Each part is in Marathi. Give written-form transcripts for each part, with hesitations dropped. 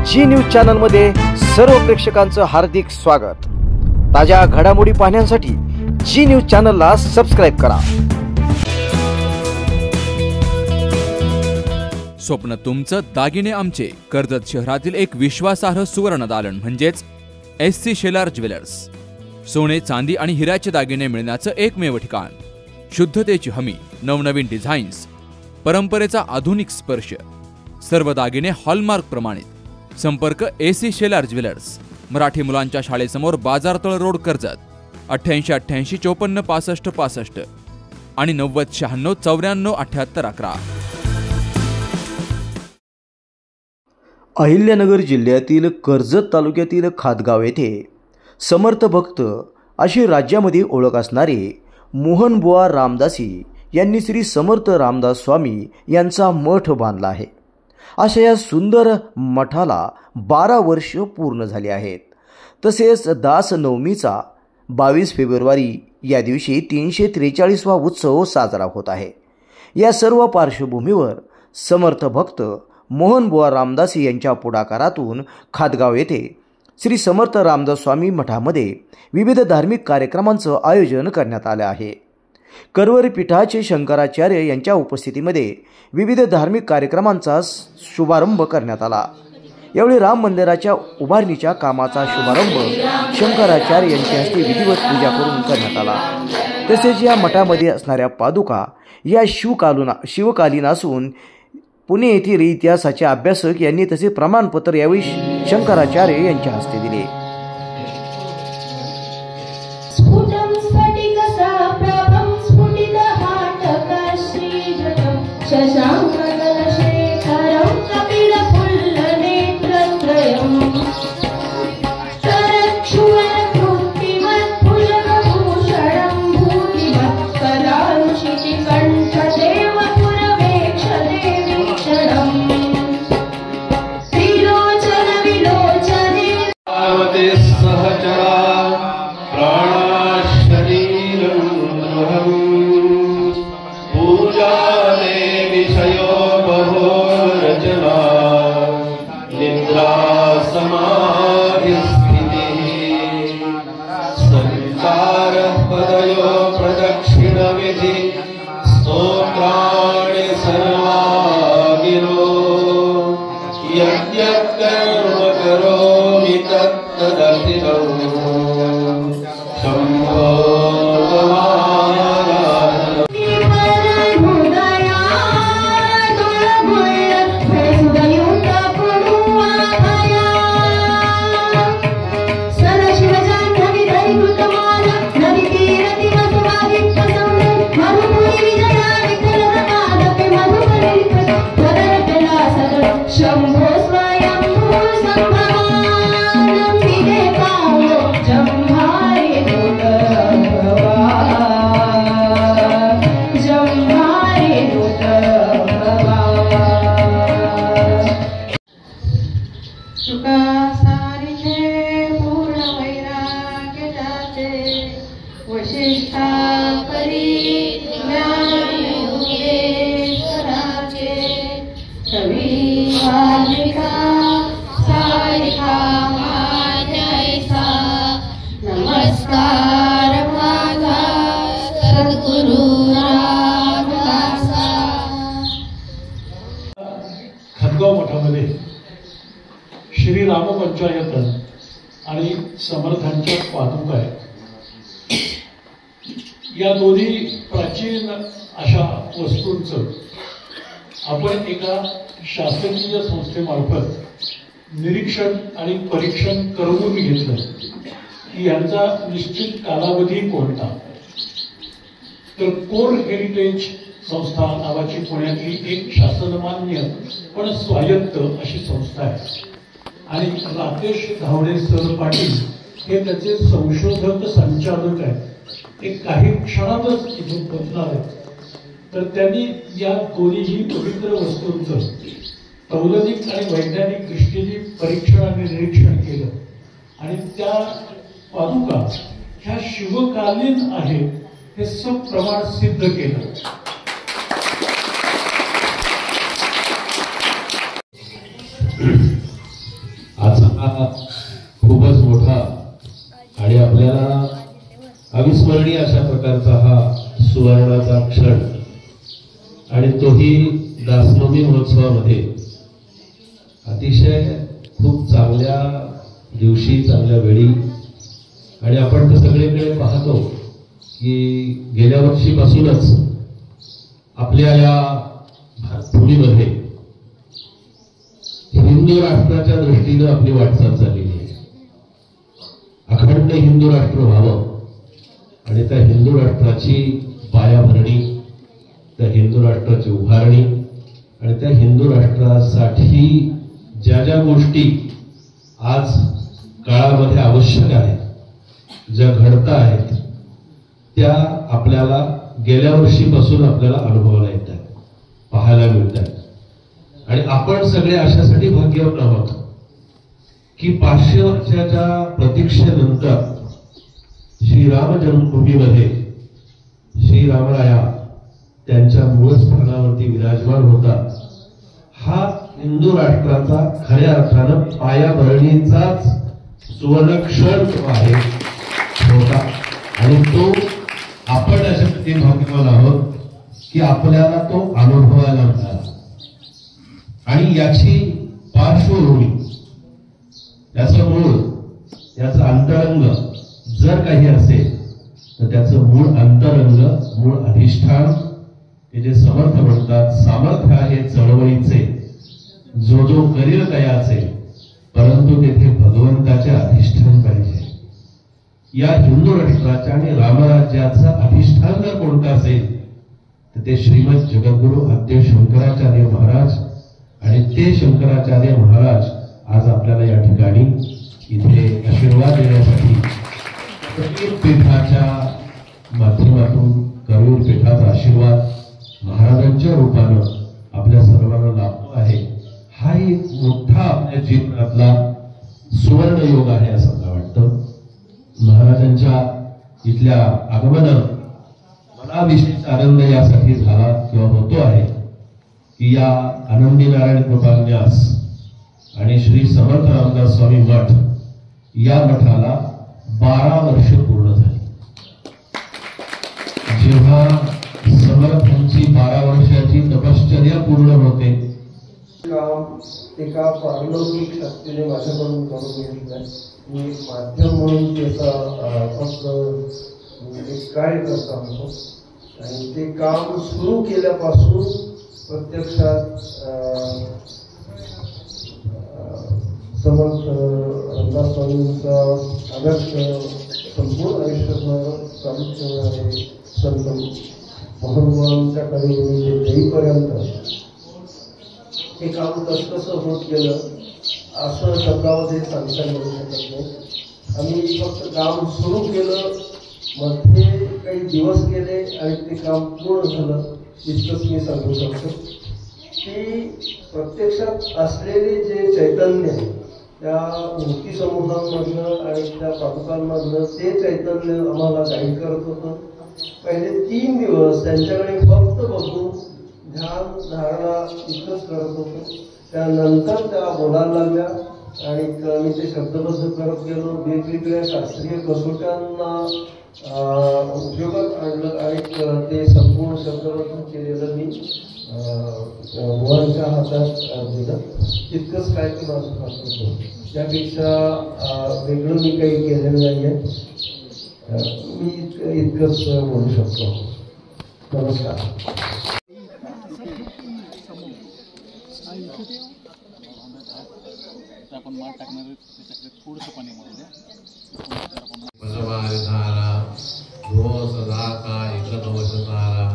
जी न्यूज चॅनल मध्ये सर्व प्रेक्षकांचं हार्दिक स्वागत। ताज्या घडामोडी पाहण्यासाठी जी न्यूज चॅनलला सबस्क्राइब करा। स्वप्न तुमचं दागिने आमचे। कर्जत शहरातील एक विश्वासार्ह सुवर्ण दालन म्हणजेच SC शेलार ज्वेलर्स। सोने चांदी आणि हिऱ्याचे दागिने मिळण्याचं एकमेव ठिकाण। शुद्धतेची हमी, नवनवीन डिझाईन्स, परंपरेचा आधुनिक स्पर्श, सर्व दागिने हॉलमार्क प्रमाणित। संपर्क SC शेलार ज्वेलर्स, मराठी मुलांच्या शाळेसमोर, बाजारतळ रोड, कर्जत। 88 88 54 65 65 आणि 90 96 94 78 11। अहिल्यानगर जिल्ह्यातील कर्जत तालुक्यातील खातगाव येथे समर्थ भक्त अशी राज्यामध्ये ओळख असणारे मोहनबुवा रामदासी यांनी श्री समर्थ रामदास स्वामी यांचा मठ बांधला आहे। अशा या सुंदर मठाला 12 वर्ष पूर्ण झाली आहेत। तसेच दास नवमीचा 22 फेब्रुवारी या दिवशी 343वा उत्सव साजरा होत आहे। या सर्व पार्श्वभूमीवर समर्थ भक्त मोहनबुवा रामदासी यांच्या पुढाकारातून खातगाव येथे श्री समर्थ रामदास स्वामी मठामध्ये विविध धार्मिक कार्यक्रमांचं आयोजन करण्यात आले आहे। करवरी पीठाचे शंकराचार्य यांच्या उपस्थितीमध्ये विविध धार्मिक कार्यक्रमांचा शुभारंभ करण्यात आला। यावेळी राम मंदिराच्या उभारणीच्या कामाचा शुभारंभ शंकराचार्य यांच्या हस्ते विधिवत पूजा करून करण्यात आला। तसेच या मठामध्ये असणाऱ्या पादुका या शिवकालीन असून पुणे येथील इतिहासाचे अभ्यासक यांनी तसे प्रमाणपत्र यावेळी शंकराचार्य यांच्या हस्ते दिले। खातगाव मठामध्ये श्री राम पंचायत आणि समर्थांच्या पादुका आहेत। या दोन्ही प्राचीन अशा वस्तूंचं आपण एका शासकीय संस्थेमार्फत निरीक्षण आणि परीक्षण करून घेतलं की यांचा निश्चित कालावधी कोणता। तर कोर हेरिटेज संस्था नावाची पुण्यातली एक शासनमान्य पण स्वायत्त अशी संस्था आहे आणि राकेश धावडे सर पाटील हे त्याचे संशोधक संचालक आहेत। ते काही क्षणातच इथून पोहोचणार आहेत। तर त्यांनी या दोन्ही पवित्र वस्तूंचं तौलनिक आणि वैज्ञानिक दृष्टीने परीक्षण आणि निरीक्षण केलं आणि त्या पादुका ह्या शिवकालीन आहेत हे सप्रमाण सिद्ध केलं। हा खूपच मोठा आणि आपल्याला अविस्मरणीय अशा प्रकारचा हा सुवर्णाचा क्षण, आणि तोही दासनवमी महोत्सवामध्ये अतिशय खूप चांगल्या दिवशी, चांगल्या वेळी. आणि आपण तर सगळीकडे पाहतो की गेल्या वर्षीपासूनच आपल्या या भूमीमध्ये हिंदू राष्ट्राच्या दृष्टीनं आपली वाटचाल चाललेली आहे. अखंड हिंदू राष्ट्र व्हावं आणि त्या हिंदू राष्ट्राची पायाभरणी, त्या हिंदू राष्ट्राची उभारणी आणि त्या हिंदू राष्ट्रासाठी ज्या ज्या गोष्टी आज काळामध्ये आवश्यक आहेत, ज्या घडत आहेत, त्या आपल्याला गेल्या वर्षीपासून आपल्याला अनुभवायला येत आहेत, पाहायला मिळत आहेत. आणि आपण सगळे अशासाठी भाग्यवान आहोत की 500 वर्षाच्या प्रतीक्षेनंतर श्रीराम जन्मभूमीमध्ये श्रीरामराया त्यांच्या मूळ स्थानावरती विराजमान होतात. हा हिंदू राष्ट्राचा खऱ्या अर्थानं पायाभरणीचाच सुवर्णक्षण आहे होता. आणि तो आपण अशासाठी भाग्यवान आहोत की आपल्याला तो अनुभवायला मिळाला. आणि याची पार्श्वभूमी, याचं मूळ, याचं अंतरंग जर काही असेल तर त्याचं मूळ अंतरंग, मूळ अधिष्ठान हे जे समर्थ म्हणतात, सामर्थ्य आहे चळवळीचे, जो जो करील तयाचे, परंतु तेथे भगवंताचे अधिष्ठान पाहिजे. या हिंदू राष्ट्राच्या आणि रामराज्याचं अधिष्ठान जर कोणतं असेल तर ते श्रीमद जगद्गुरु आद्य शंकराचार्य महाराज. आणि ते शंकराचार्य महाराज आज आपल्याला या ठिकाणी इथे आशीर्वाद देण्यासाठी करूर पीठाच्या माध्यमातून, करूर पीठाचा आशीर्वाद महाराजांच्या रूपानं आपल्या सर्वांना लाभतो आहे. हा एक मोठा आपल्या जीवनातला सुवर्ण योग आहे असं मला वाटतं. महाराजांच्या इथल्या आगमनानं मला विशेष आनंद यासाठी झाला किंवा होतो आहे की या आनंदी नारायण कृपान्यास आणि श्री समर्थ रामदास स्वामी मठ, या मठाला 12 वर्ष पूर्ण झाली. जेव्हा समर्थांची 12 वर्षाची तपश्चर्या पूर्ण होते, काम एका पारलौकिक शक्तीने माझ्याकडून करून घेतलंय. मी माध्यम म्हणून त्याचा फक्त एक कार्यकर्ता होतो आणि ते काम सुरू केल्यापासून प्रत्यक्षात समर्थ रामदास स्वामींचा आदर्श संपूर्ण आयुष्यात चालू ठेवणारे संत मोहनबाबांच्या कडे येईपर्यंत हे काम कसं होत गेलं असं शब्दामध्ये सांगता येऊ शकत नाही. आम्ही फक्त काम सुरू केलं, मध्ये काही दिवस गेले आणि ते काम पूर्ण झालं इतकंच मी सांगू शकतो. की प्रत्यक्षात असलेले जे चैतन्य त्या मूर्ती समूहांमधलं आणि त्या पादुकांमधलं ते चैतन्य आम्हाला गाईड करत होतं. पहिले 3 दिवस त्यांच्याकडे फक्त बघून ध्यान धारणा इतकंच करत होतो. त्यानंतर त्या बोलायला लागल्या आणि मी ते शब्दबद्ध करत गेलो. वेगवेगळ्या शास्त्रीय कसोट्यांना उपयोगात आणलं आणि ते संपूर्ण शब्दबद्ध केलेलं मी मुलांच्या हातात दिलं. इतकंच काय ते माझं खात होतं. त्यापेक्षा वेगळं मी काही केलेलं नाही आहे. मी इतकंच बोलू शकतो. नमस्कार. सदा का एकवशतारा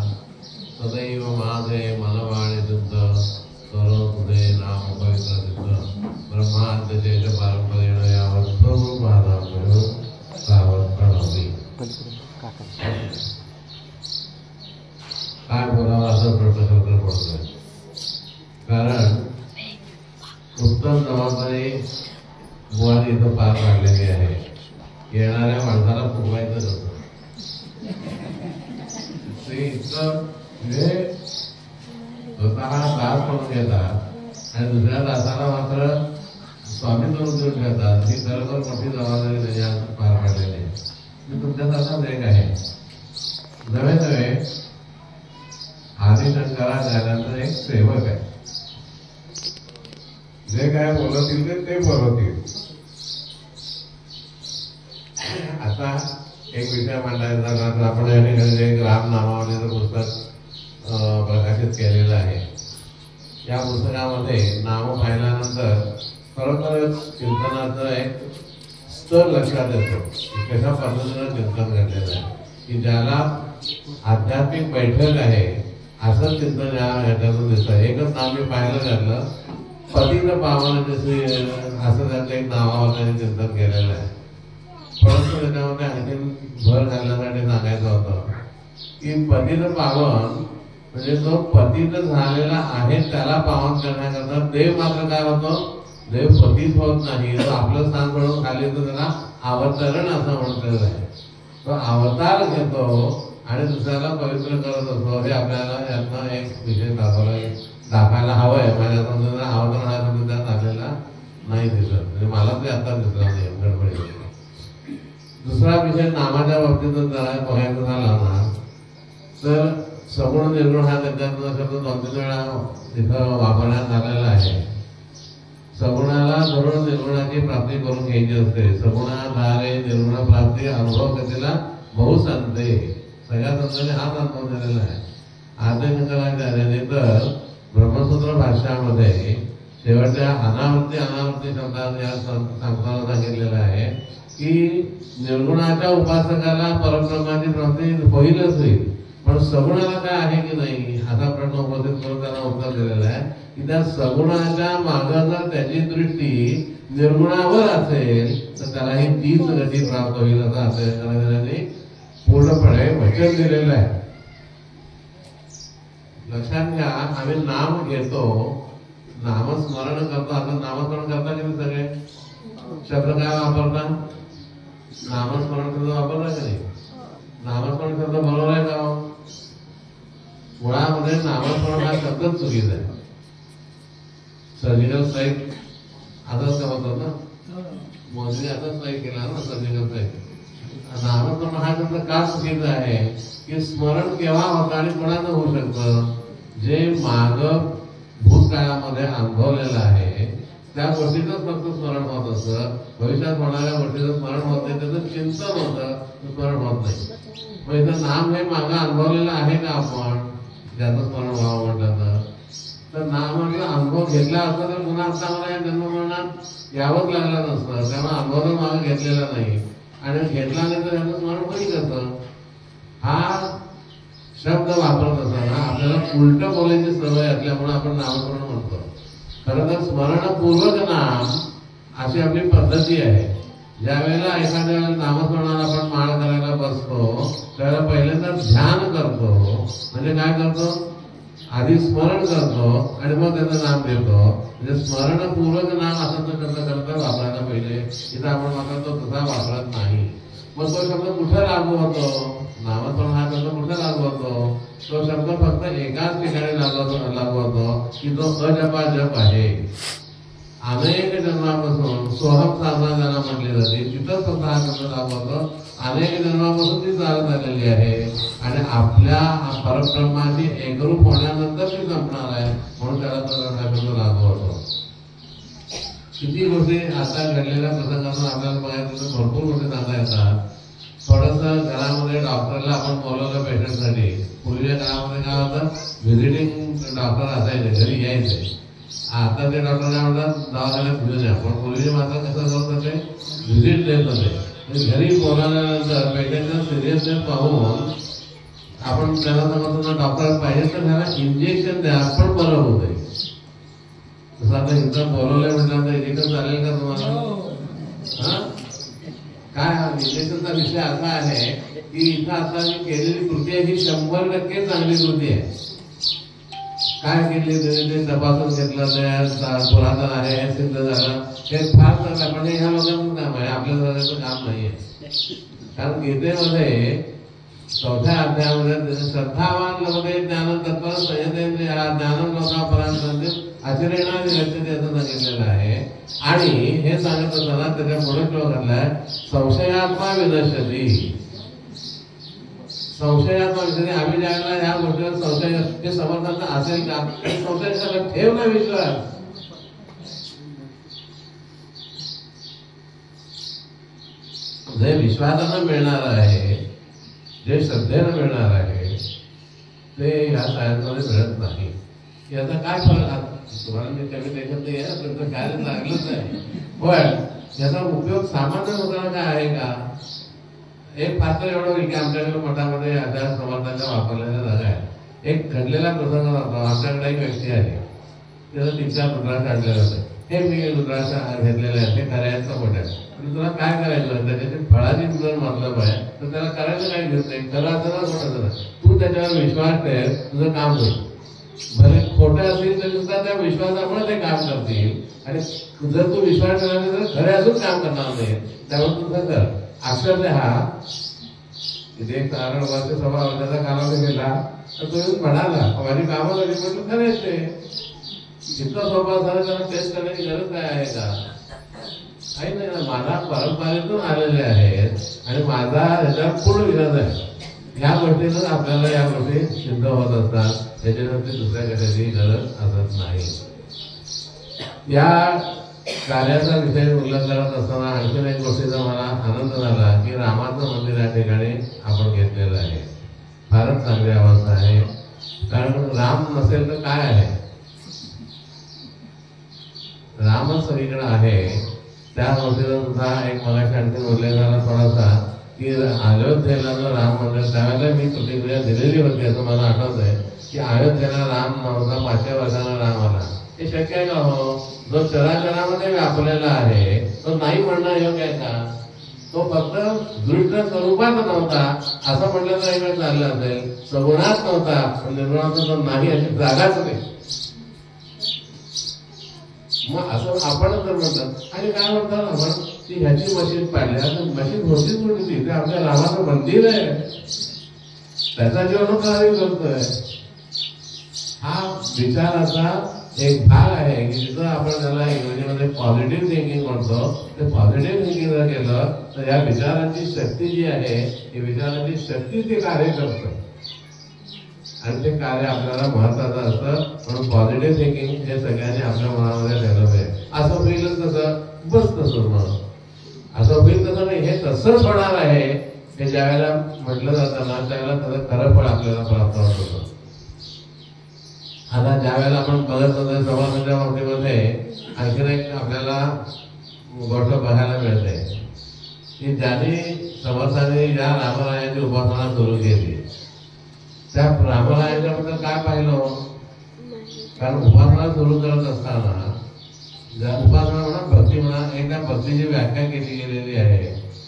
सदैव माझे मनवाणे शुद्ध सर्व तुझे नाम पवित्र सिद्ध ब्रह्मांडचे पारंपरेण यावर सर्व महाराज सावध प्रणवली. काय बोलावं असं प्रश्न पडतोय. कारण उत्तम जबाबदारी बुवाने इथं पार पाडलेली आहे. येणाऱ्या माणसाला फुगवायचं नसतं. ते इतकं म्हणजे स्वतः तास करून घेतात आणि दुसऱ्या तासाला मात्र स्वामीत्व उद्योग ठेवतात ही खरोखर मोठी जबाबदारी त्याच्या पार पाडलेली आहे. मी तुमच्यासारखाच एक आहे. नवे नवे आदिशंकराचार्यांचा एक सेवक आहे. जे काय बोलतील ते बोलतील. आता एक विषय मांडायचा तर आपण या ठिकाणी एक राम नामावलीचं पुस्तक प्रकाशित केलेलं आहे. या पुस्तकामध्ये नाव पाहिल्यानंतर खरोखरच चिंतनाचं एक स्तर लक्षात येतो की कशा पद्धतीनं चिंतन घडलेलं आहे, की ज्याला आध्यात्मिक बैठक आहे असं चिंतन याच्यातून दिसतं. एकच नाव मी पाहिलं त्यातलं पतित पावन असं त्यांचं एक नावावर त्यांनी चिंतन केलेलं आहे. परंतु त्याच्यामध्ये आणखी भर घालण्यासाठी सांगायचं होतं की पतित पावन म्हणजे जो पतित झालेला आहे त्याला पावन करण्याकरता देव मात्र काय होतो, देव पतित होत नाही. तो आपलं स्थान पडून खाली तर त्याला अवतरण असं म्हटलेलं आहे. तो अवतार घेतो आणि दुसऱ्याला पवित्र करत असतो. हे आपल्याला यातनं एक विषय दाखवायला हवंय. माझ्या समजा अवतरण हा शब्द त्यात आलेला नाही दिसत, म्हणजे मला ते आता दिसला नाही गडबडी. दुसरा विषय नामाच्या बाबतीत जरा बघायचं झाला ना तर सगुण निर्गुण हा त्याच्यातून शब्द 2-3 वेळा तिथं वापरण्यात आलेला आहे. सगुणाला धरून निर्गुणाची प्राप्ती करून घ्यायची असते. सगुणाधारे निर्गुण प्राप्ती अनुभव गतीला बहुसंते. सगळ्या संतांनी हाच अनुभव दिलेला आहे. आदिशंकराचार्यांनी तर ब्रह्मसूत्र भाष्यामध्ये शेवटच्या अनावृत्ती शब्दात या सांगताना सांगितलेलं आहे की निर्गुणाच्या उपासकाला परब्रह्माची प्राप्ती होईलच होईल, पण सगुणाला काय आहे की नाही असा प्रश्न उपस्थित करून त्यांना उत्तर दिलेलं आहे की त्या सगुणाच्या मागं जर त्याची दृष्टी निर्गुणावर असेल तर त्याला ही तीच गती प्राप्त होईल असं आचार्यांनी पूर्णपणे वचन दिलेलं आहे. लक्षात घ्या, आम्ही नाम घेतो, नामस्मरण करतो. आता नामस्मरण करता की सगळे शब्द काय वापरता? नामस्मरण शब्द वापरला की नाही? नामस्मरण शब्द बरोबर आहे का? मुळामध्ये नामस्मरण हा शब्दच चुकीचा आहे. सर्जिकल स्ट्राईक असंच का होतं ना, मोदीने असं स्ट्राईक केला ना सर्जिकल स्ट्राईक. नामस्मरण हा शब्द का चुकीचा आहे की स्मरण केव्हा होतं आणि कोणाचं होऊ शकतं? जे माग भूतकाळामध्ये अनुभवलेलं आहे त्या गोष्टीच फक्त स्मरण होत असतं. भविष्यात होणाऱ्या गोष्टीचं स्मरण होत नाही, त्याचं चिंतन होतं, स्मरण होत नाही. मग इथं नाम हे मागं अनुभवलेलं आहे का आपण ज्याचं स्मरण व्हावं म्हटलं तर नामाचा अनुभव घेतला असता तर पुन्हा आता मला या जन्ममरणात यावंच लागलं नसतं. त्यामुळे अनुभव तर मागं घेतलेला नाही आणि घेतला नाही तर त्याचं स्मरण होईल कसं? हा शब्द वापरत असताना आपल्याला उलट बोलायची सवय असल्यामुळे आपण नामस्मरण म्हणतो. खरं तर स्मरणपूर्वक नाम अशी आपली पद्धती आहे. ज्या वेळेला एखाद्या नामस्मरणाला आपण माळ करायला बसतो त्यावेळेला पहिल्यांदा ध्यान करतो. म्हणजे काय करतो? आधी स्मरण करतो आणि मग त्याचं नाम देतो. म्हणजे स्मरणपूर्वक नाम असं करता करता वापरायला पाहिजे. इथं आपण मात्र तो तसा वापरत नाही. मग तो शब्द कुठे लागू होतो? नामस्मरण हा शब्द कुठे लागू होतो? तो शब्द फक्त एकाच ठिकाणी लागू होतो की जो अजपा जप आहे. अनेक जन्मापासून सोहम साधना ज्याला म्हटली जाते तिथं फक्त हा शब्द लागू होतो. अनेक जन्मापासून ती चालत आलेली आहे आणि आपल्या परब्रह्माची एकरूप होण्यानंतर ती संपणार आहे म्हणून त्याला तो हा शब्द लागू होतो. किती गोष्टी आता घडलेल्या प्रसंगातून आपल्याला बघायचं तर भरपूर गोष्टी सांगता येतात. थोडंसं घरामध्ये डॉक्टरला आपण बोलवलं पेशंटसाठी. पूर्वीच्या काळामध्ये काय होतं, व्हिजिटिंग डॉक्टर असायचे, घरी यायचे. आता ते डॉक्टर काय म्हणतात, दवाखान्यात घेऊन या. पण पूर्वीचे मात्र कसं करत होते, व्हिजिट देत होते. घरी बोलावल्यानंतर पेशंटचा सिरियसनेस पाहून आपण त्याला समजतो डॉक्टर पाहिजे तर त्याला इंजेक्शन द्या पण बरं होते. तसं आता इथं बोलवलंय म्हटलं इंजेक्शन चालेल का तुम्हाला? काय इंजेक्शनचा विषय असा आहे की इथं आता मी केलेली कृती आहे ही 100% चांगली कृती आहे. काय केली ते तपासून घेतलं, ते पुरातन आहे, सिद्ध झालं, हे फार चांगलं. पण ह्या लोकांचं काम आहे, आपल्या जगाचं काम नाहीये. कारण गीतेमध्ये चौथ्या अध्यायामध्ये श्रद्धावान लभते ज्ञान तत्व संयतेंद्रिय ज्ञानम लोकापरांत आचरणाने गच्छते असं सांगितलेलं आहे. आणि हे सांगत असताना त्याच्या पुढे श्लोक घातलाय संशयात्मा विनश्यती. संशयात्मा विनश्यती. आम्ही ज्यावेळेला ह्या गोष्टीवर संशय हे समर्थांना असेल का संशय ठेव ना विश्वास. जे विश्वासानं मिळणार आहे, जे श्रद्धेनं मिळणार आहे ते ह्या सायन्समध्ये मिळत नाही. याचा काय फरक तुम्हाला मी कमी लेखत नाही आहे, तुमचं कार्य लागलंच नाही, पण याचा उपयोग सामान्य लोकांना काय आहे का? एक पात्र एवढं होईल की आमच्याकडे मठामध्ये आचार समर्थांच्या वापरलेल्या जागा आहे. एक घडलेला प्रसंग होता. आमच्याकडे एक व्यक्ती आहे, त्याचं 3-4 रुद्राक्ष आणलेलं होतं. हे मी रुद्राक्ष घेतलेले आहे, ते खऱ्याचं मोठं आहे. तुला काय करायचं? त्याच्याची फळाची तुझं मतलब आहे तर त्याला करायचं काही घेत नाही. करायचं ना कोणाचं. तू त्याच्यावर विश्वास ठेव, तुझं काम होईल. भले खोटं असेल तरी सुद्धा त्या विश्वासामुळे ते काम करतील. आणि जर तू विश्वास ठेवला नाही तर खरे अजून काम करणार नाही. त्यामुळे तुझं कर. अक्षरशः तिथे एक 4 वर्ष सभा वर्षाचा कालावधी गेला तर तो येऊन म्हणाला माझी कामं झाली. म्हटलं खरेच ते इतकं सोपा झालं, त्याला टेस्ट करण्याची गरज काय आहे का? काही नाही ना. मला परंपरेतून आलेले आहेत आणि माझा ह्याच्यावर पूर्ण विरोध आहे. ह्या गोष्टीतून आपल्याला या गोष्टी सिद्ध होत असतात. त्याच्यासाठी दुसऱ्या कशाची गरज असत नाही. या कार्याचा विषय उल्लेख करत असताना आणखीन एक गोष्टीचा मला आनंद झाला की रामाचं मंदिर या ठिकाणी आपण घेतलेलं आहे. फारच चांगली अवस्था आहे. कारण राम नसेल तर काय आहे? रामच सगळीकडे आहे. त्या गोष्टीचा सुद्धा एक मला आणखी उल्लेख झाला थोडासा की अयोध्येला जो राम मंदिर त्यावेळेला मी प्रतिक्रिया दिलेली होती असं मला आठवत आहे की अयोध्येला राम नव्हता, 5व्या वर्षाला राम आला. हे शक्य आहे का? हो. जो चराचरामध्ये व्यापलेला आहे तो नाही म्हणणं योग्य आहे का? तो फक्त दृष्ट स्वरूपात नव्हता असं म्हटलं तर एक वेळ चाललं असेल. सगुणात नव्हता, निर्गुणात तो नाही अशी जागाच नाही. मग असं आपण तर म्हणतात. आणि काय म्हणतात आपण ती ह्याची मशीन पाडली. आता मशीन होतीच म्हणते ते आपल्या रामाचं मंदिर आहे, त्याचा जीवनोद्धार करतोय. हा विचाराचा एक भाग आहे की जिथं आपण त्याला इंग्रजीमध्ये पॉझिटिव्ह थिंकिंग म्हणतो. ते पॉझिटिव्ह थिंकिंग जर केलं तर या विचारांची शक्ती जी आहे ही विचारांची शक्ती ते कार्य करतं आणि ते कार्य आपल्याला महत्वाचं असतं. म्हणून पॉझिटिव्ह थिंकिंग हे सगळ्यांनी आपल्या मनामध्ये ठेवलं पाहिजे. असं होईलच तसं बस तसं मग असं होईल तसं नाही. हे तसंच होणार आहे हे ज्यावेळेला म्हटलं जातं ना त्यावेळेला त्याचं खरं फळ आपल्याला प्राप्त होत होतं. आता ज्या वेळेला आपण बघत होतो समाजाच्या बाबतीमध्ये आणखीन एक आपल्याला गोष्ट बघायला मिळते की ज्यांनी समर्थांनी ज्या रामरायाची उपासना सुरू केली त्या रामरायाच्याबद्दल काय पाहिलं? कारण उपासना सुरू करत असताना ज्या उपासना म्हणा भक्ती म्हणा एकदा भक्तीची व्याख्या केली गेलेली आहे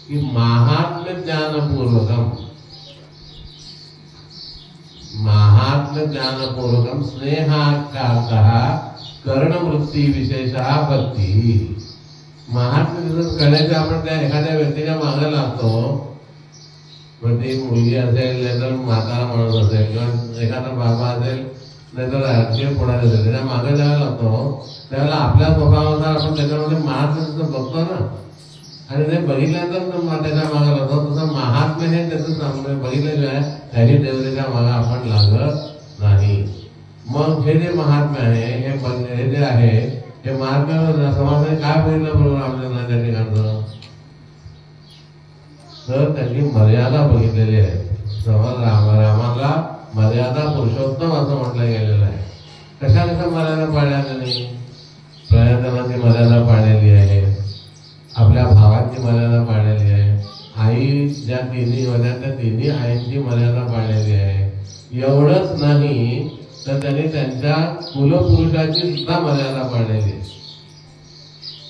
की महात्म्य ज्ञानपूर्वकम महात्म्य ज्ञानपूर्वकम स्नेहाकार्तः कर्णवृत्ती विशेषः भक्ती. महात्म्य कळायचं आपण त्या एखाद्या व्यक्तीच्या मागे लागतो. मग ती मुलगी असेल नाहीतर म्हातारा माणूस असेल किंवा एखादा बाबा असेल नाहीतर राजकीय पुढारी असेल त्याच्या मागे जायला लागतो. त्यावेळेला आपल्या स्वभावानुसार आपण त्याच्यामध्ये महात्म्य बघतो ना आणि ते बघितल्यानंतर त्याच्या मागे लागतो. तसं महात्म्य हे त्याचं बघितल्याशिवाय त्याही देवतेच्या मागे आपण लागत नाही. मग हे जे महात्म्य आहे हे जे आहे हे महात्म्य समाजाने काय बघितलं बरोबर आपल्याला त्या ठिकाणचं तर त्यांनी मर्यादा बघितलेली आहे. रामाला मर्यादा पुरुषोत्तम असं म्हटलं गेलेलं आहे. कशा कशा मर्यादा पाळल्या त्यांनी? प्रयत्नाची मर्यादा पाळलेली आहे, आपल्या भावांची मर्यादा पाळलेली आहे, आई ज्या तिन्ही होत्या त्या तिन्ही आईंची मर्यादा पाळलेली आहे. एवढंच नाही तर त्यांनी त्यांच्या कुलपुरुषाची सुद्धा मर्यादा पाळलेली आहे.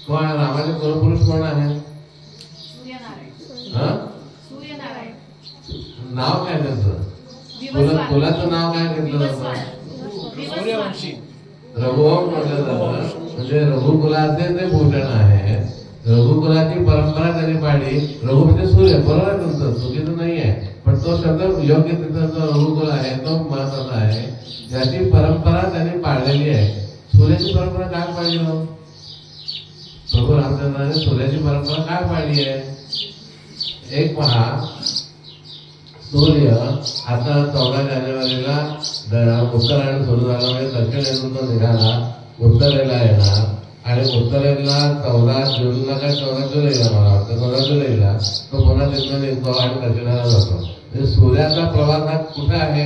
कोण रामाचे कुलपुरुष कोण आहे? नाव काय त्याचं? कुलाचं नाव काय घेतलं जातं? रघुवंश म्हटलं जातं. म्हणजे रघुकुलाचे ते भूषण आहे. रघुकुलाची परंपरा त्यांनी पाळली. रघु म्हणजे सूर्य बरोबर आहे तुमचं, चुकीचं नाही आहे. पण पण तो शब्द योग्य तिथं जो अनुकूल आहे तो महत्वाचा आहे. ज्याची परंपरा त्यांनी पाळलेली आहे. सूर्याची परंपरा काय पाळली हो? प्रभू रामचंद्राने सूर्याची परंपरा काय पाळली आहे? एक पहा, सूर्य आता 14 जानेवारीला उत्तरायण सुरू झाला, म्हणजे दक्षिणेतून तो निघाला, उत्तरेला येणार आणि उत्तरेला 14 जूनला काय 14 जुलैला मला वाटतं 14 जुलैला तो पुन्हा तिथून निघतो आणि दक्षिणेला जातो. म्हणजे सूर्याचा प्रवास हा कुठे आहे?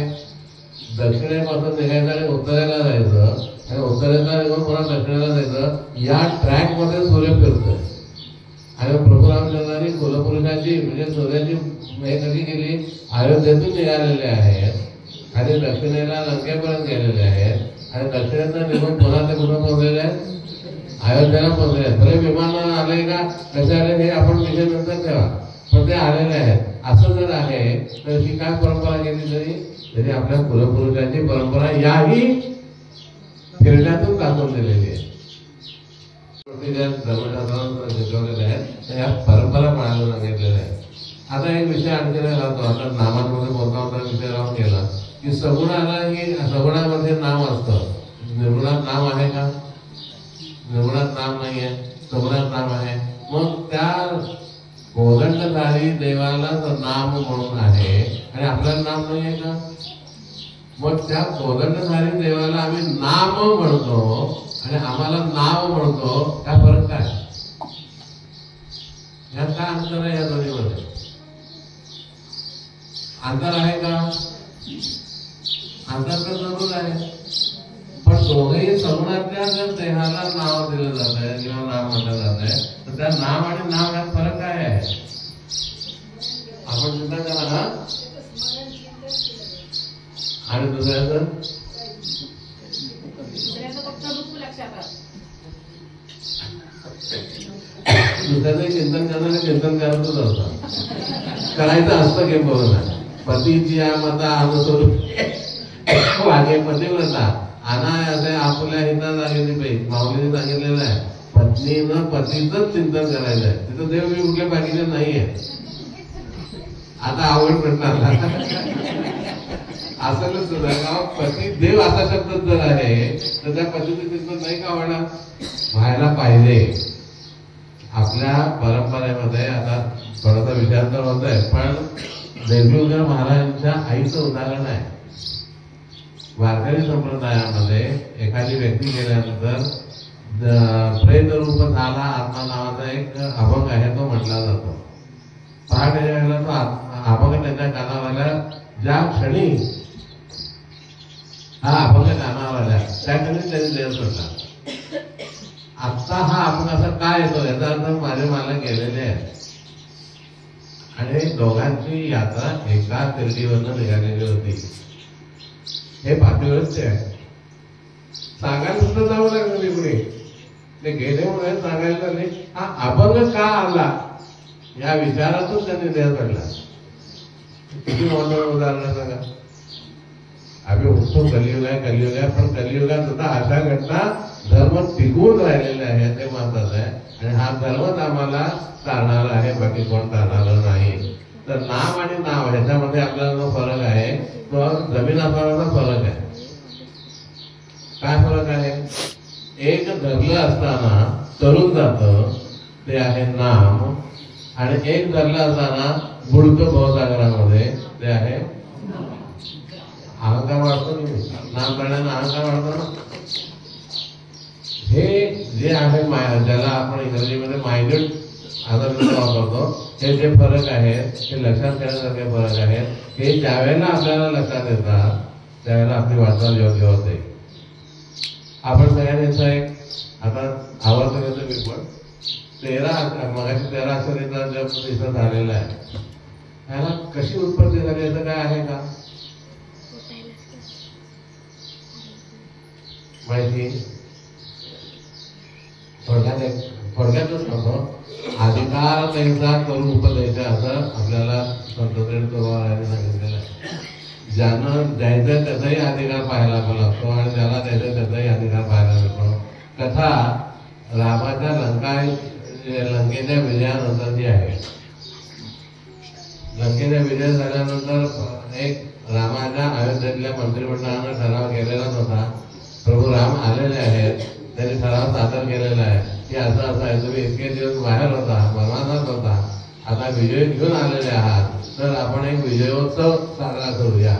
दक्षिणेपासून निघायचं आणि उत्तरेला जायचं आणि उत्तरेला निघून पुन्हा दक्षिणेला जायचं. या ट्रॅक मध्ये सूर्य फिरतोय. आणि प्रभू रामचंद्रांनी कुलपुरुषाची म्हणजे सूर्याची हे कधी केली? अयोध्येतून निघालेले आहेत आणि दक्षिणेला लंकेपर्यंत गेलेले आहेत आणि दक्षिणेतून निघून पुन्हा ते कुठं पोहोचलेले आहेत? अयोध्येला पोहोचले आहेत. भले विमानानं आले का कसे आले हे आपण विषय नंतर ठेवा, पण ते आलेले आहेत. असं जर आहे तर ही काय परंपरा केली तरी आपल्या कुलपुरुषांची परंपरा याही फिरण्यातून दाखवून दिलेली आहे. धर्मशास्त्रात शिकवलेले आहेत या परंपरा पाळायला सांगितलेल्या आहेत. आता एक विषय आणखी राहतो. आता नामांमध्ये मोठा मोठा विषय राहून गेला की सगुणाला ही सगुणामध्ये नाम असतं. निर्गुणात नाम आहे का? निर्गुणात नाम नाही आहे, सगुणात नाम आहे. मग त्या कोदंडधारी देवाला नाम म्हणून आहे आणि आपल्याला नाम नाही आहे का? मग त्या कोदंडधारी देवाला आम्ही नाम म्हणतो आणि आम्हाला नाव म्हणतो. काय फरक काय? यात काय अंतर आहे? या दोन्हीमध्ये अंतर आहे का? अंतर तर जरूर आहे. पण दोघेही सगुणातल्या जर देहाला नाव दिलं जात आहे किंवा नाव म्हटलं जात आहे तर त्या नाम आणि नाव यात फरक काय आहे? आपण चिंता करा ना. आणि दुसऱ्याचं चिंतन करणारे चिंतन करतच असतात. करायचं असतं की बघा, पतीची मता अनुसरून वागे पतिव्रता अनायासे आपल्या हिता जागेली पाहिजे. माऊलीने सांगितलेलं आहे पत्नीनं पतीचंच चिंतन करायचं आहे. तिथं देव मी कुठल्या बाकीचे नाहीये. आता आवड पडणार असलच सुद्धा पती देव असा शब्द जर आहे तर त्या पतीचं चिंतन नाही का होणार? व्हायला पाहिजे. आपल्या परंपरेमध्ये आता थोडासा विचार तर होत आहे, पण देवगिरी महाराजांच्या आईचं उदाहरण आहे. वारकरी संप्रदायामध्ये एखादी व्यक्ती गेल्यानंतर प्रेत रूप झाला आत्मा नावाचा एक अभंग आहे, तो म्हटला जातो. पहाटे वेळेला तो अभंग त्याच्या कानावर आल्या. ज्या क्षणी हा अभंग कानावर आल्या त्या क्षणी त्यांनी देव सोडला. आत्ता हा आपण असं काय येतो याचा अर्थ माझे मला गेलेले आहे. आणि दोघांची यात्रा एका तिरडीवरनं निघालेली होती. हे पाठीवरच आहे. सांगायला सुद्धा जावं लागलं नाही कुणी. ते गेले म्हणून सांगायला लागले हा अभंग का आला या विचारातून त्यांनी देह काढला. किती मोठं उदाहरण सांगा. आम्ही उत्सव कलियुग आहे पण कलियुगात सुद्धा अशा घटना धर्म टिकवून राहिलेले आहे ते महत्वाचं आहे. आणि हा धर्मच आम्हाला चालणारा आहे, बाकी कोण चालणारं नाही. तर नाम आणि नाव ह्याच्यामध्ये आपल्याला जो फरक आहे तो जमीन आसमानाचा फरक आहे. काय फरक आहे? एक धरलं असताना तरुण जातं ते आहे नाम आणि एक धरलं असताना बुडतं भवसागरामध्ये ते आहे अहंकार. वाढतो नाम करण्यानं अहंकार वाढतो ना. हे जे आहे ज्याला आपण इंग्रजीमध्ये मायन्यूट आधार वापरतो हे जे फरक आहेत हे लक्षात घेण्यासारखे फरक आहेत. हे ज्यावेळेला आपल्याला लक्षात येतात त्यावेळेला आपली वाटचाल योग्य होते. आपण सगळ्यांचा एक आता आवडतं घेतो मी पण 13 अक्षरीचा जप दिसत आलेला आहे. ह्याला कशी उत्पत्ती झाली याचं काय आहे का माहिती? थोडक्यातच नव्हतं. अधिकार त्यांचा करून उपद्यायचा असं आपल्याला संतश्रेष्ठ तुकोबारायांनी सांगितलेलं आहे. ज्यानं द्यायचं त्याचाही अधिकार पाहायला लागतो आणि ज्याला द्यायचं त्याचाही अधिकार पाहायला मिळतो. कथा रामाच्या लंकेच्या विजयानंतर जी आहे लंकेचा विजय झाल्यानंतर एक रामाच्या अयोध्येतल्या मंत्रिमंडळानं ठराव केलेलाच होता. प्रभू राम आलेले आहेत, त्यांनी ठराव सादर केलेला आहे की असं असं आहे, तुम्ही इतके दिवस बाहेर होता, वनवासात होता, आता विजय घेऊन आलेले आहात, तर आपण एक विजयोत्सव साजरा करूया.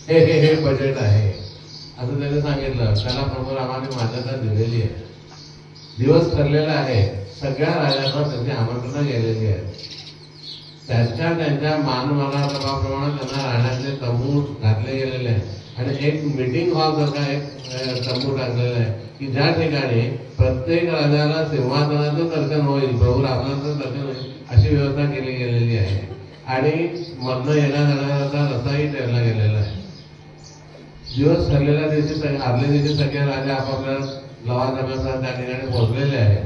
हे बजेट आहे असं त्यांनी सांगितलं. त्याला प्रभू रामाने मान्यता दिलेली आहे. दिवस ठरलेला आहे. सगळ्या राजांना त्यांची आमंत्रण गेलेली आहे. त्यांच्या मानमनाप्रमाणे त्यांना राहण्याचे तंबू घातले गेलेले आहे आणि एक मीटिंग हॉल सारखा एक तंबू टाकलेला आहे की ज्या ठिकाणी प्रत्येक राजाला सिंहासनाचं दर्शन होईल, प्रभू रामाचं दर्शन होईल अशी व्यवस्था केली गेलेली आहे. आणि मधनं येण्या जाण्याचा रस्ताही ठरला गेलेला आहे. दिवस ठरलेल्या दिवशी आदल्या दिवशी सगळे राजा आपापल्या लवाजमासह त्या ठिकाणी पोहोचलेले आहेत.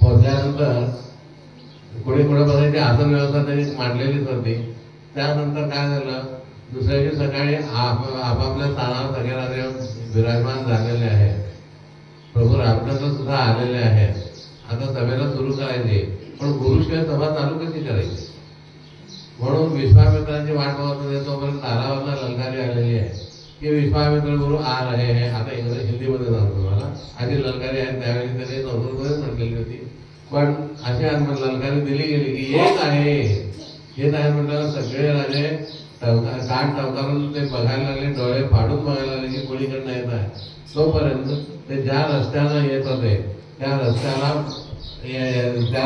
पोहोचल्यानंतर पुढे बघायची आसन व्यवस्था त्यांनी मांडलेलीच होती. त्यानंतर काय झालं, दुसऱ्या दिवशी सकाळी आपापल्या स्थानावर सगळे राजे विराजमान झालेले आहेत. प्रभू रामचंद्र सुद्धा आलेले आहेत. आता सभेला सुरू करायची, पण गुरुशिवाय सभा चालू कशी करायची म्हणून विश्वामित्रांची वाट बघत होते. तोपर्यंत दारावरला ललकारी आलेली आहे की विश्वामित्र गुरु आ रहे हैं. आता हिंदीमध्ये सांगतो तुम्हाला, आधी ललकारी आहे त्यावेळी त्यांनी संस्कृतमध्ये म्हटलेली होती, पण अशी ललकारी दिली गेली की येत आहे म्हटल्यावर सगळे राजे कान टवकारून ते बघायला लागले, डोळे फाडून बघायला लागले की कोणीकडनं येत आहे. तोपर्यंत ते ज्या रस्त्यानं येत होते त्या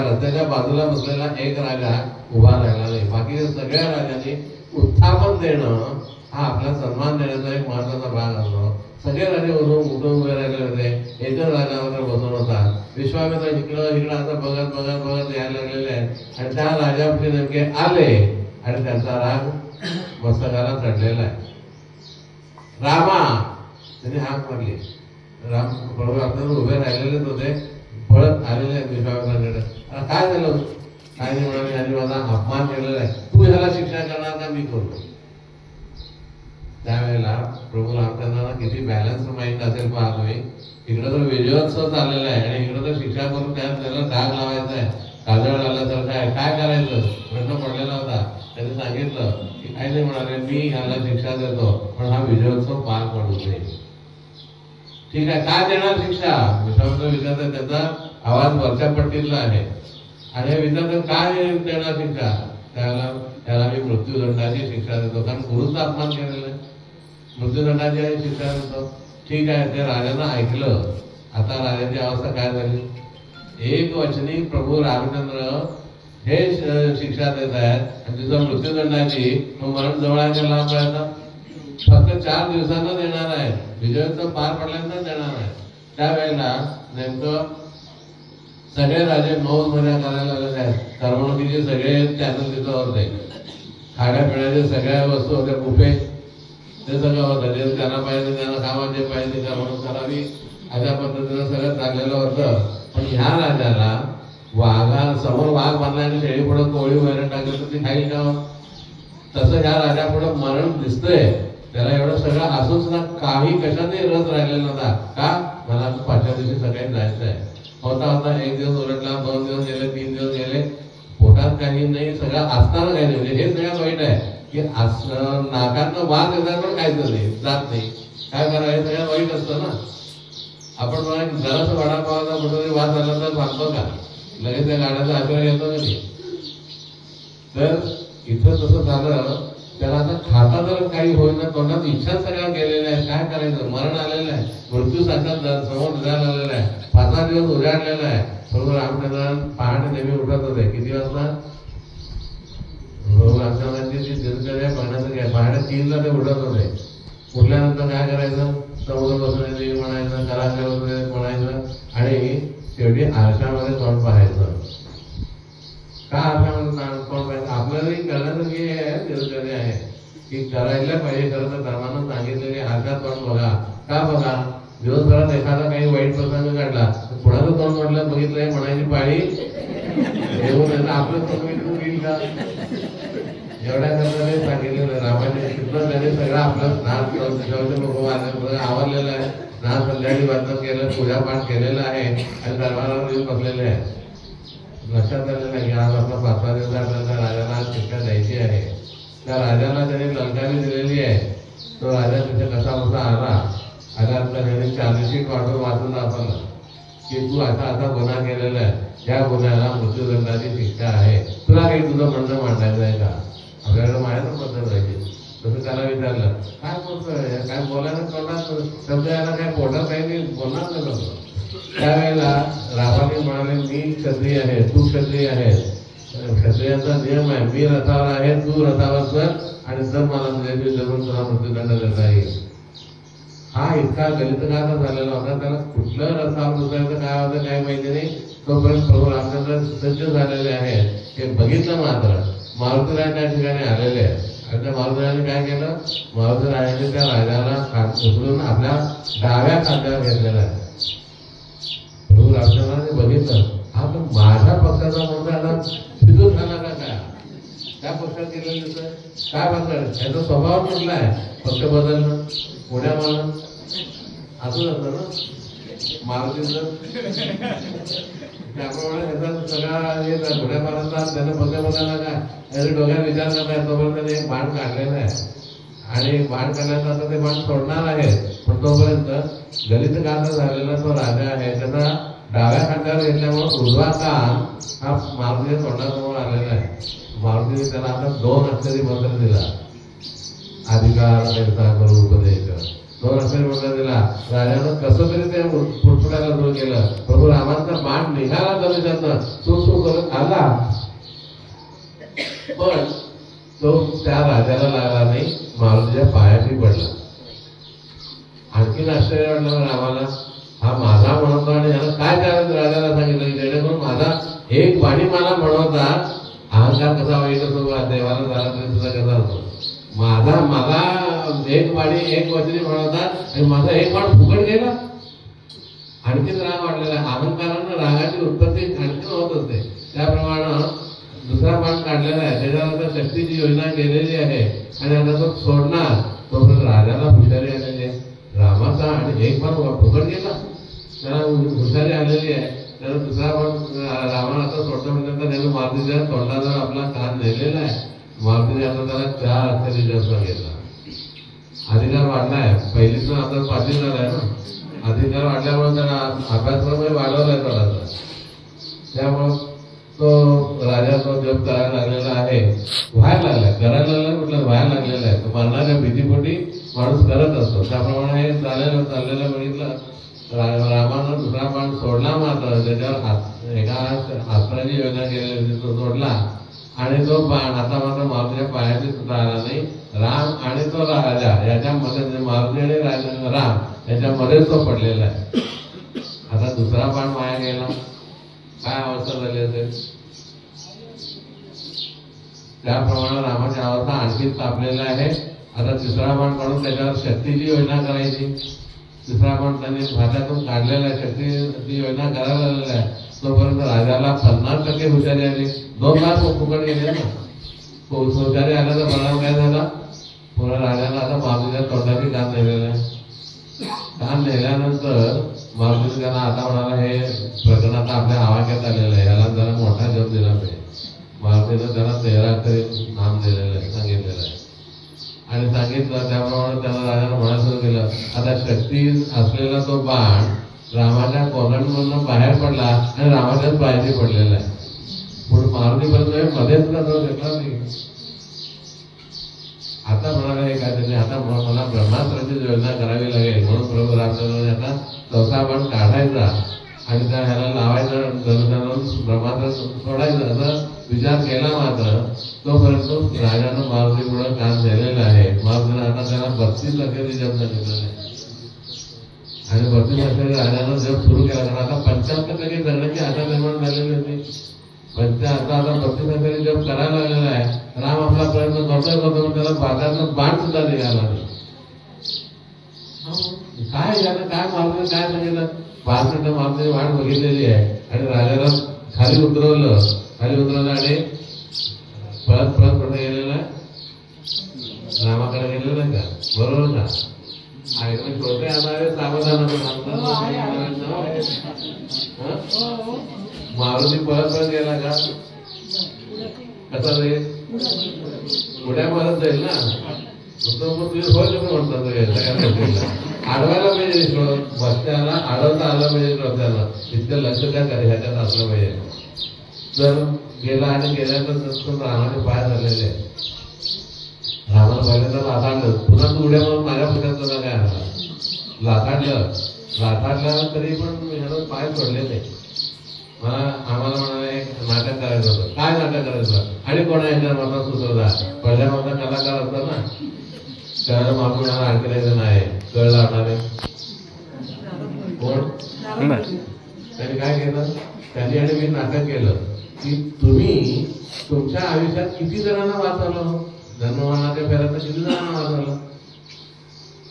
रस्त्याच्या बाजूला बसलेला एक राजा उभा राहिला नाही. बाकी सगळ्या राजांनी उत्थापन देणं हा आपला सन्मान देण्याचा एक महत्वाचा भाग असतो. सगळे राजे उठून उभे राहिले होते. एकच राजा मात्र बसून होता. विश्वामित्र इकडं असं बघत यायला लागलेले आहेत आणि त्या राजापुढे नेमके आले आणि त्यांचा राग मस्तकाला चढलेला आहे. रामा त्यांनी हाक मारली. राम बरोबर आपल्याला उभे राहिलेलेच होते, पळत आलेले आहेत विश्वामित्रांकडे. काय झालं? काय नाही म्हणाले, यांनी माझा अपमान केलेला आहे, तू ह्याला शिक्षा करणार का मी करतो. त्यावेळेला प्रभू रामचंद्रांना किती बॅलन्स माइंड असेल पहा तुम्ही. इकडं तर विजयोत्सव चाललेला आहे आणि इकडं तर शिक्षा करून त्याला डाग लावायचा आहे, काजळ लावल्यासारखं आहे. काय करायचं प्रश्न पडलेला होता. त्यांनी सांगितलं की काय नाही म्हणाले, मी ह्याला शिक्षा देतो पण हा विजयोत्सव पार पडू दे. ठीक आहे, काय देणार शिक्षा? विश्वामित्र विचारतात. त्याचा आवाज वरच्या पट्टीतला आहे आणि हे विचारतात काय देणार शिक्षा? त्याला मी मृत्यूदंडाची शिक्षा देतो, कारण गुरुचा अपमान केलेला आहे, मृत्यूदंडाची शिक्षा देतो. ठीक आहे, ते राजानं ऐकलं. आता राजाची अवस्था काय झाली? एक वचनी प्रभू रामचंद्र हे शिक्षा देत आहेत आणि तिचा मृत्यूदंडाची मरण जवळ आहे, लांब आहे. फक्त 4 दिवसांना देणार आहे, विजयोत्सव पार पडल्यानंतर देणार आहे. त्यावेळेला नेमकं सगळे राजे मौज मजा करायला लागले आहेत. करमणुकीचे सगळे चॅनल तिथं होते, खाण्यापिण्याचे सगळ्या वस्तू होत्या, बुफे ते सगळं होतं. जे त्यांना पाहिजे त्यांना खावा, जे पाहिजे करमणूक करावी अशा पद्धतीनं सगळं चाललेलं होतं. पण ह्या राजाला समोर वाघ बांधला आणि शेळी पुढे कोळी वैरण टाकलं तर ती खाईल का? तसं ह्या राजापुढं मरण दिसतंय. त्याला एवढं सगळं असून सुद्धा काही कशातही रस राहिलेला नव्हता. का? मला 5व्या दिवशी सगळ्यात जायचं आहे. होता 1 दिवस उलटला, 2 दिवस गेले, 3 दिवस गेले, पोटात काही नाही, सगळं असताना काही नाही. हे सगळ्यात वाईट आहे की नाकातनं वाद येतात पण काहीच नाही, जात नाही. काय करा, हे सगळ्यात वाईट असतं ना. आपण बघा जरासं वडापावाचा कुठेतरी वाद झाला तर सांगतो का? लगेच त्या गाड्याचा आग्रह येतो का नाही? तर इथं तसं झालं. त्याला आता खाता जर काही होईना, तोंडात इच्छा सगळ्या गेलेल्या आहेत. काय करायचं? मरण आलेलं आहे, मृत्यू साक्षात समोर उजाड आलेला आहे, 5 दिवस उजाडलेला आहे. प्रभू रामचंद्र पहाटे नेहमी उठत होते. किती वाजता? प्रभू रामचंद्रांची जी दिनचर्या बघण्याचं काय, पहाटे 3ला ते उठत होते. उठल्यानंतर काय करायचं? समुद्र बसण्याची म्हणायचं, कलाकार म्हणायचं आणि शेवटी आरशामध्ये तोंड पाहायचं. का आरशामध्ये तोंड पाहायचं? आपल्यालाही करण्यासारखी हे दिनचर्या आहे की करायला पाहिजे. खरं तर धर्मानं सांगितलेले आरशात तोंड बघा. का बघा? दिवसभरात एखादा काही वाईट प्रसंग घडला, कुणाचं तोंड म्हटलं बघितलंय म्हणायची पाळी येऊन आपलं तोंड विकून घेईल का? एवढ्या करता सांगितलेलं रामाने तिथं त्याने सगळं आपलं स्नान आवरलेलं आहे, स्नान संध्याकाळी वाचन केलं, पूजापाठ केलेलं आहे आणि दरबारावर येऊन बसलेले आहे. लक्षात आलेलं आहे की आज आपला 5 दिवस आपल्याला राजाला आज शिक्षा द्यायची आहे. त्या राजाला त्याने लंकारी दिलेली आहे. तो राजा तिथे कसा कसा आला आल्यानंतर त्याने चार्जशीट वाचून दाखवलं की तू असा गुन्हा केलेला आहे, या गुन्ह्याला मृत्यूदंडाची शिक्षा आहे, तुला काही तुझं म्हणणं मांडायचं आहे का? आपल्याला मायाचं पद्धत पाहिजे. तसं त्याला विचारलं काय बोलतोय, काय बोलायला तोंडात शब्द याला काय पोटात काही बोलणार नाही. त्यावेळेला रामाने म्हणाले मी क्षत्रिय आहे, तू क्षत्रिय आहे, क्षत्रियांचा नियम आहे, मी रथावर आहे, तू रथावर कर आणि जर मला तुझ्याशी जरूर तुला मृत्यूदंड देता येईल. हा इतका गलितगार झालेला होता, त्याला कुठलं रथावर दुसऱ्याचं काय होतं काय माहिती नाही. तोपर्यंत प्रभू रामचंद्र सज्ज झालेले आहेत. हे बघितलं मात्र मारुतीराय त्या ठिकाणी आलेले आहेत. आणि त्या मारुतीरायाने काय केलं, मारुतीरायाने त्या राजाला उचलून आपल्या डाव्या खांद्यावर घेतलेला आहे. प्रभू रामचंद्राने बघितलं हा तर माझ्या पक्षाचा मोठा आता विद्युत झाला का काय, त्या पक्षात गेलेलं दिसतं काय बघणार, याचा स्वभाव कुठला आहे, पक्ष बदलणं पुण्या मारणं असं असतं ना मारुतीचं. त्याप्रमाणे त्याचा सगळा घोड्या मारतात त्याने पक्ष बदलला का त्याच्या डोक्यात विचार करताय. तोपर्यंत त्याने एक बाण काढलेला आहे आणि बाण काढल्यानंतर आता ते बाण सोडणार आहे. पण तोपर्यंत गलितगार झालेला तो राजा आहे, त्याचा डाव्या खांद्यावर घेतल्यामुळे उजवा कान हा मारुतीच्या तोंडासमोर आलेला आहे. मारुतीने त्याला आता 2 अक्षरी मंत्र दिला, अधिकार त्यांचा करून उपदेश. 2 अक्षरी मंत्र दिला. राजानं कसं तरी ते फुटफुटायला सुरू केलं. प्रभू रामांचा बाण निघाला धनुष्यातनं सू करत आला, पण तो त्या राजाला लागला नाही, मारुतीच्या पायाशी पडला. आणखीन आश्चर्य वाटलं रामाला, हा माझा म्हणतो आणि ह्यानं काय त्या राजाला सांगितलं की जेणेकरून माझा एक वाणी मला म्हणवता अहंकार कसा वाईट असतो, देवाला झाला तरी सुद्धा कसा असतो. मला एक वाणी एक वचनी म्हणवतात आणि माझा एक बाण फुकट गेला. आणखीन राग वाढलेला. अहंकारानं रागाची उत्पत्ती आणखीन होत असते. त्याप्रमाणे दुसरा बाण काढलेला आहे, त्याच्यानंतर शक्तीची योजना केलेली आहे आणि आता तो सोडणार. तोपर्यंत राजाला हुशारी आलेली आहे रामाचा आणि एक बाण फुकट गेला. त्याला हुशारी आलेली आहे. त्याला दुसरा बाण रावण आता सोडतो म्हणजे त्याने मारुतीच्या तोंडाजवळ आपला कान नेलेला आहे. मारुतीने आता त्याला 4 अक्षरी जप घेतला. अधिकार वाढलाय, पहिलीच आता 5वी झालाय ना. अधिकार वाढल्यामुळे त्याला अभ्यासक्रम वाढवलाय थोडासा. त्यामुळे तो राजा तो जप करायला लागलेला आहे, व्हायला लागलाय, करायला लागलाय म्हटलं व्हायला लागलेला आहे. तो मरणाऱ्या भीतीपोटी माणूस करत असतो. त्याप्रमाणे हे चाललेलं बघितलं. रामानं दुसरा बाण सोडला मात्र त्याच्यावर एका अस्त्राची योजना केलेली तो सोडला आणि तो बाण आता मात्र मारुतीच्या पायाशी सुद्धा आला नाही. राम आणि तो राजा याच्यामध्ये मारुती आणि राम याच्यामध्येच तो पडलेला आहे. आता दुसरा बाण माया गेला, काय अवस्था झाली असेल. त्याप्रमाणे रामाची अवस्था आणखी तापलेला आहे. आता तिसरा बाण काढून त्याच्यावर शक्तीची योजना करायची. तिसरा बाण त्यांनी भात्यातून काढलेला आहे, शक्तीची योजना करायला लागलेला आहे. तोपर्यंत राजाला 50% हुशारी आली. 2 तास फुकट गेले ना. हुशारी आल्याचा परिणाम काय झाला, पुन्हा राजाला आता मारुतीच्या तोंडाची कान नेलेलं आहे. कान नेल्यानंतर मारुती त्यांना आता म्हणाला हे प्रकरण आता आपल्या आवाक्यात आलेलं आहे, याला जरा मोठा जप दिला पाहिजे. मारुतीनं त्याला 13 अक्षरी नाम दिलेलं आहे, सांगितलेलं आहे. आणि सांगितलं त्याप्रमाणे त्याला राजानं म्हणायला सुरू केलं. आता शक्ती असलेला तो बाण रामाच्या कोलंडमधून बाहेर पडला आणि रामाच्याच पायाशी पडलेला आहे. पुढे मारुतीपर्यंत मध्येच सुद्धा जाऊ शकला नाही. आता म्हणाला हे काय त्याने आता मला ब्रह्मास्त्राची योजना करावी लागेल. म्हणून प्रभू रामचंद्राने आता 4था बाण काढायचा आणि त्या ह्याला लावायचं, धनुष्यानं ब्रह्मास्त्र सोडायचं असा विचार केला. मात्र तोपर्यंत राजानं मारुती पुढे काम झालेलं आहे. मारुतीनं आता त्याला 32 अक्षरी जप सांगितलेलं आहे आणि 32 अक्षरी राजानं जप सुरू केला. कारण आता 75% जगण्याची आशा निर्माण झालेली होती. पण आता 32 अक्षरी जप करायला लागलेला आहे. राम आपला प्रयत्न करतोय, त्याला बाजारात बाण सुद्धा निघाला नाही. काय झालं, काय मारुतीने काय सांगितलं, 5 मिनिटं मारुतीने वाट बघितलेली आहे आणि राजाला खाली उतरवलं आणि परत कुठे गेलेला आहे, रामाकडे गेलेलं आहे का, बरोबर का. ऐकून छोटे आणारे सावधान मारुतीने मारुती पळत गेला का कसा जाईल पुढ्या पळत जाईल ना आडवायला पाहिजे बसत्याला आडवता आलं पाहिजे रस्त्याला इतकं लक्ष काय ह्याच्यात असलं पाहिजे तर गेला आणि गेल्यानंतर रामाने पाय झालेले रामाला पहिल्यांदा लाथाडलं पुन्हा तू उड्या म्हणून माझ्या पुढ्यात तुला काय आला लाथाडलं तरी पण ह्यानं पाय सोडले नाही आम्हाला म्हणाले नाटक करायचं होतं काय नाटक करायचं आणि कोणा याच्यावर मला सुचवला पहिल्या माझा कलाकार असतो ना त्याला मागून आणखी नाही कळ लावणारे कोण त्यांनी काय केलं त्यांनी आणि मी नाटक केलं की तुम्ही तुमच्या आयुष्यात किती जणांना वाचवलं जन्ममानाच्या फेऱ्यात किती जणांना वाचवलं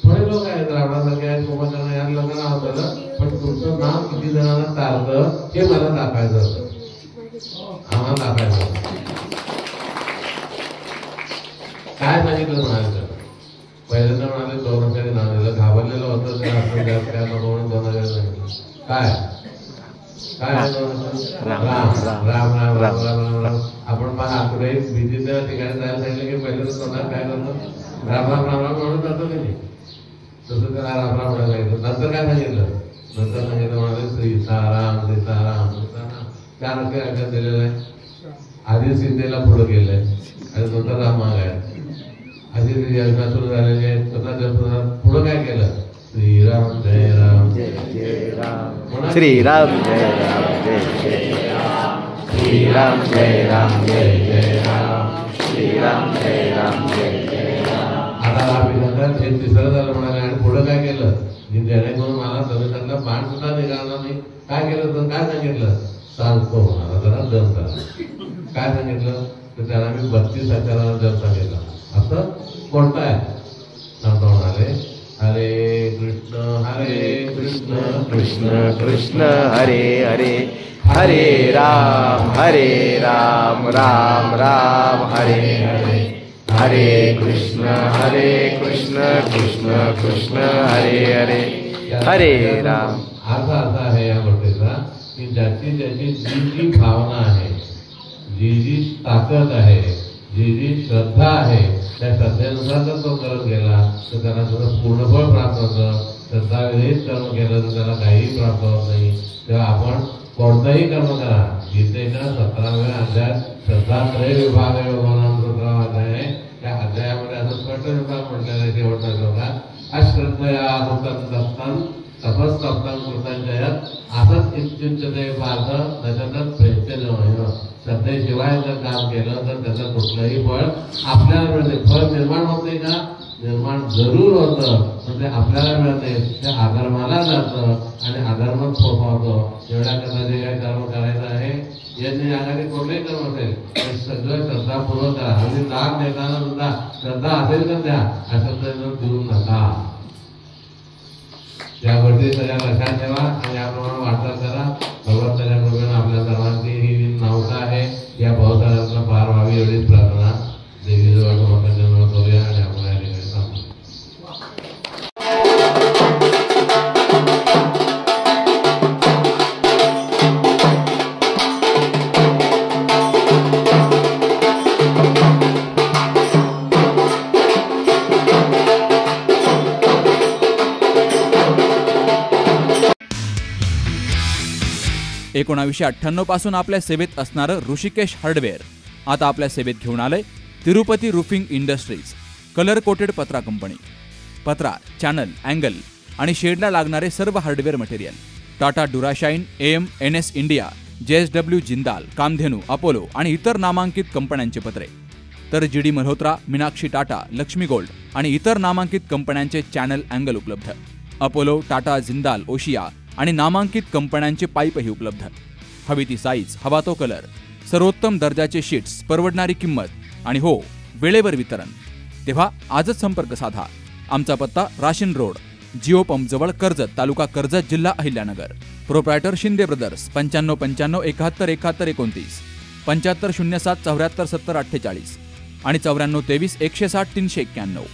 थोडे लोक आहेत रावणासारखे आहेत कुंभकर्ण या लोकांना वाचवलं पण तुमचं नाव किती जणांना चालतं हे मला दाखवायचं होतं आम्हाला दाखवायचं होतं काय सांगितलं म्हणायचं पहिल्यांदा म्हणाले 2000 नाव दिलं घाबरलेलं होतं काय म्हणून 2000 सांगितलं काय काय राम राम राम राम राम राम राम आपण पहा कुठे विधीच्या ठिकाणी जायला सांगितलं की पहिलं तोंडात काय करतो राम राम राम राम म्हणून जातो की नाही तसं त्याला राम राम म्हणायला सांगितलं नंतर काय सांगितलं नंतर सांगितलं म्हणाले सीताराम सीताराम सीताराम 4 अक्षर दिलेलं आहे आधी सीतेला पुढं गेलंय आणि नंतर राम मागाय आधी योजना सुरू झालेली आहे पुढं काय केलं श्रीराम जय राम जय जय राम श्रीराम जय राम जय जय राम श्रीराम जय राम जय जय राम श्रीराम जय राम जय जय राम आता हे तिसरं झालं म्हणाले आणि पुढं काय केलं जेणेकरून मला संविधानाला बाण सुद्धा निघाला नाही काय केलं तर काय सांगितलं सांगतो म्हणाला जरा दम करा काय सांगितलं तर त्याला मी 32 अक्षराला दम सांगितलं असं कोणतं आहे सांगतो म्हणाले हरे कृष्ण कृष्ण कृष्ण हरे हरे हरे राम राम राम हरे हरे हरे कृष्ण कृष्ण कृष्ण हरे हरे हरे राम अर्थ असा आहे या गोष्टीचा की ज्याची ज्याची जी भावना आहे जी ताकद आहे जी श्रद्धा आहे त्या श्रद्धेनुसार जर तो करत गेला तर त्याला तुझं पूर्णफळ प्राप्त होतं श्रद्धाविरहित कर्म केलं तर त्याला काहीही प्राप्त होत नाही तेव्हा आपण कोणतंही कर्म करा गीतेच्या 17व्या अध्यायात श्रद्धात्रय विभाग योगानाम 17वा अध्याय आहे त्या अध्यायामध्ये असं स्पष्ट विभाग म्हटलेला आहे शेवटच्या श्लोकात अश्रद्धया दत्तन तपस्तप्तन कृतंजयत असंच इत्युच्यते पार्थ त्याच्यातच प्रत्यय श्रद्धेशिवाय जर काम केलं तर त्याचं कुठलंही फळ आपल्याला मिळते फळ निर्माण होते का निर्माण जरूर होतं पण ते आपल्याला मिळते ते अधर्माला जातं आणि अधर्मच फोफावतं एवढ्या करता जे काही कर्म करायचं आहे यांनी याकडे कोणतेही कर्म असेल ते सगळं श्रद्धापूर्वक करा आणि दान देताना सुद्धा श्रद्धा असेल तर द्या अश्रद्धा देऊ नका या गोष्टी सगळ्या लक्षात ठेवा आणि याप्रमाणे वाटचाल करा भगवंत त्याच्या कृपेने आपल्या सर्वांची ही नौका आहे या भवसागरातून पार व्हावी एवढीच प्रार्थना देवीजवळ जन्म करूया आणि आपण या ठिकाणी थांबू. एकोणाविसशे 98 पासून आपल्या सेवेत असणारं ऋषिकेश हार्डवेअर आता आपल्या सेवेत घेऊन आलंय Tirupati roofing industries colour coated पत्रा कंपनी. पत्रा, चॅनल, अँगल आणि शेडला लागणारे सर्व hardware material. Tata Durashine, AM, NS India, JSW Jindal, Kamdhenu, Apollo आणि इतर नामांकित कंपन्यांचे पत्रे. तर GD मल्होत्रा, मीनाक्षी टाटा, लक्ष्मी गोल्ड आणि इतर नामांकित कंपन्यांचे चॅनल, अँगल उपलब्ध. अपोलो, टाटा, जिंदाल, ओशिया आणि नामांकित कंपन्यांचे पाईपही उपलब्ध. हवी ती साईज, हवा तो कलर, सर्वोत्तम दर्जाचे शीट्स, परवडणारी किंमत आणि हो वेळेवर वितरण. तेव्हा आजच संपर्क साधा. आमचा पत्ता राशीन रोड, जिओ पंप जवळ, कर्जत, तालुका कर्जत, जिल्हा अहिल्यानगर. Proprietor Shinde brothers. 9595 71 71 29, 7507 74 70 48 आणि 9423 160 391.